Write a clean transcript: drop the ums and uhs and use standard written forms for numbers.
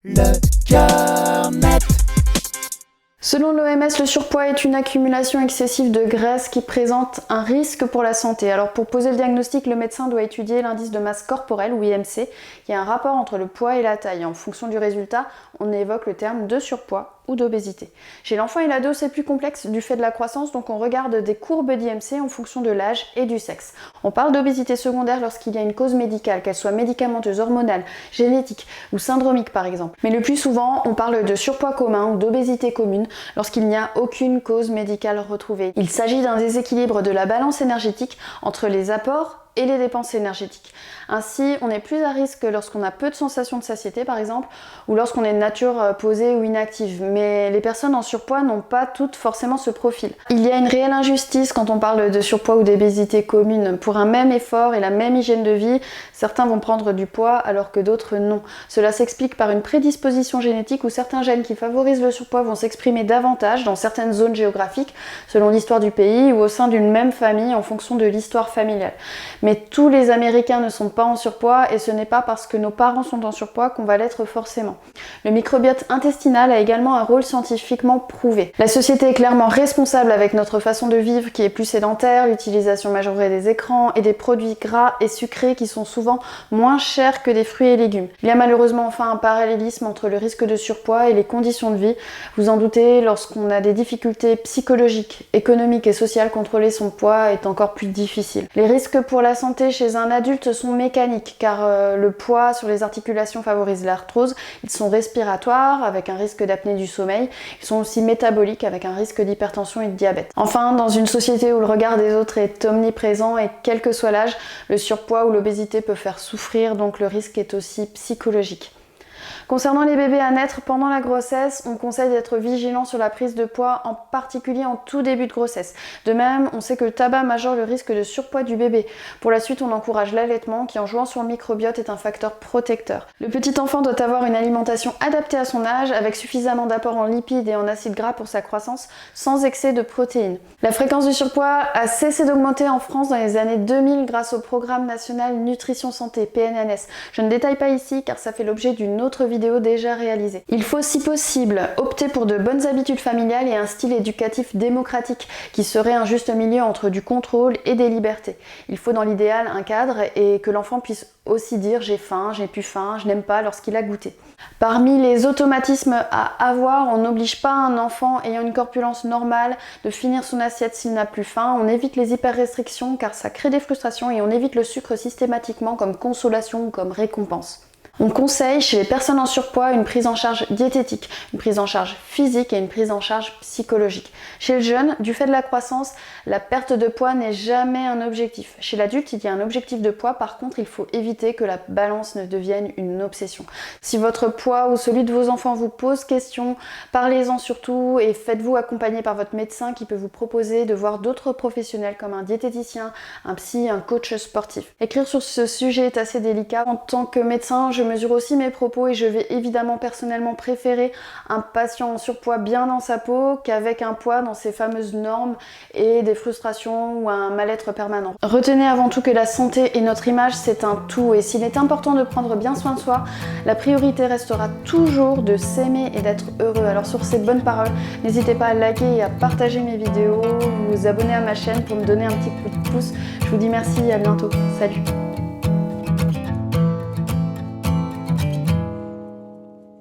Le cœur net. Selon l'OMS, le surpoids est une accumulation excessive de graisse qui présente un risque pour la santé. Alors pour poser le diagnostic, le médecin doit étudier l'indice de masse corporelle ou IMC, qui est un rapport entre le poids et la taille. En fonction du résultat, on évoque le terme de surpoids ou d'obésité. Chez l'enfant et l'ado, c'est plus complexe du fait de la croissance, donc on regarde des courbes d'IMC en fonction de l'âge et du sexe. On parle d'obésité secondaire lorsqu'il y a une cause médicale, qu'elle soit médicamenteuse, hormonale, génétique ou syndromique par exemple. Mais le plus souvent, on parle de surpoids commun ou d'obésité commune lorsqu'il n'y a aucune cause médicale retrouvée. Il s'agit d'un déséquilibre de la balance énergétique entre les apports et les dépenses énergétiques. Ainsi, on est plus à risque lorsqu'on a peu de sensations de satiété par exemple, ou lorsqu'on est de nature posée ou inactive. Mais les personnes en surpoids n'ont pas toutes forcément ce profil. Il y a une réelle injustice quand on parle de surpoids ou d'obésité commune. Pour un même effort et la même hygiène de vie, certains vont prendre du poids alors que d'autres non. Cela s'explique par une prédisposition génétique où certains gènes qui favorisent le surpoids vont s'exprimer davantage dans certaines zones géographiques, selon l'histoire du pays, ou au sein d'une même famille en fonction de l'histoire familiale. Mais tous les Américains ne sont pas en surpoids et ce n'est pas parce que nos parents sont en surpoids qu'on va l'être forcément. Le microbiote intestinal a également un rôle scientifiquement prouvé. La société est clairement responsable avec notre façon de vivre qui est plus sédentaire, l'utilisation majorée des écrans et des produits gras et sucrés qui sont souvent moins chers que des fruits et légumes. Il y a malheureusement enfin un parallélisme entre le risque de surpoids et les conditions de vie. Vous en doutez, lorsqu'on a des difficultés psychologiques, économiques et sociales, contrôler son poids est encore plus difficile. Les risques pour la santé chez un adulte sont mécaniques car le poids sur les articulations favorise l'arthrose, ils sont respiratoires avec un risque d'apnée du sommeil, ils sont aussi métaboliques avec un risque d'hypertension et de diabète. Enfin, dans une société où le regard des autres est omniprésent et quel que soit l'âge, le surpoids ou l'obésité peut faire souffrir, donc le risque est aussi psychologique. Concernant les bébés à naître pendant la grossesse, on conseille d'être vigilant sur la prise de poids, en particulier en tout début de grossesse. De même, on sait que le tabac majore le risque de surpoids du bébé. Pour la suite, on encourage l'allaitement qui, en jouant sur le microbiote, est un facteur protecteur. Le petit enfant doit avoir une alimentation adaptée à son âge, avec suffisamment d'apports en lipides et en acides gras pour sa croissance, sans excès de protéines. La fréquence du surpoids a cessé d'augmenter en France dans les années 2000 grâce au Programme National Nutrition Santé, PNNS. Je ne détaille pas ici car ça fait l'objet d'une autre vidéo déjà réalisée. Il faut si possible opter pour de bonnes habitudes familiales et un style éducatif démocratique qui serait un juste milieu entre du contrôle et des libertés. Il faut dans l'idéal un cadre et que l'enfant puisse aussi dire j'ai faim, j'ai plus faim, je n'aime pas lorsqu'il a goûté. Parmi les automatismes à avoir, on n'oblige pas un enfant ayant une corpulence normale de finir son assiette s'il n'a plus faim, on évite les hyper-restrictions car ça crée des frustrations et on évite le sucre systématiquement comme consolation ou comme récompense. On conseille chez les personnes en surpoids une prise en charge diététique, une prise en charge physique et une prise en charge psychologique. Chez le jeune, du fait de la croissance, la perte de poids n'est jamais un objectif. Chez l'adulte, il y a un objectif de poids, par contre, il faut éviter que la balance ne devienne une obsession. Si votre poids ou celui de vos enfants vous pose question, parlez-en surtout et faites-vous accompagner par votre médecin qui peut vous proposer de voir d'autres professionnels comme un diététicien, un psy, un coach sportif. Écrire sur ce sujet est assez délicat. En tant que médecin, je mesure aussi mes propos et je vais évidemment personnellement préférer un patient en surpoids bien dans sa peau qu'avec un poids dans ses fameuses normes et des frustrations ou un mal-être permanent. Retenez avant tout que la santé et notre image c'est un tout et s'il est important de prendre bien soin de soi, la priorité restera toujours de s'aimer et d'être heureux. Alors sur ces bonnes paroles, n'hésitez pas à liker et à partager mes vidéos, vous abonner à ma chaîne pour me donner un petit coup de pouce. Je vous dis merci et à bientôt. Salut!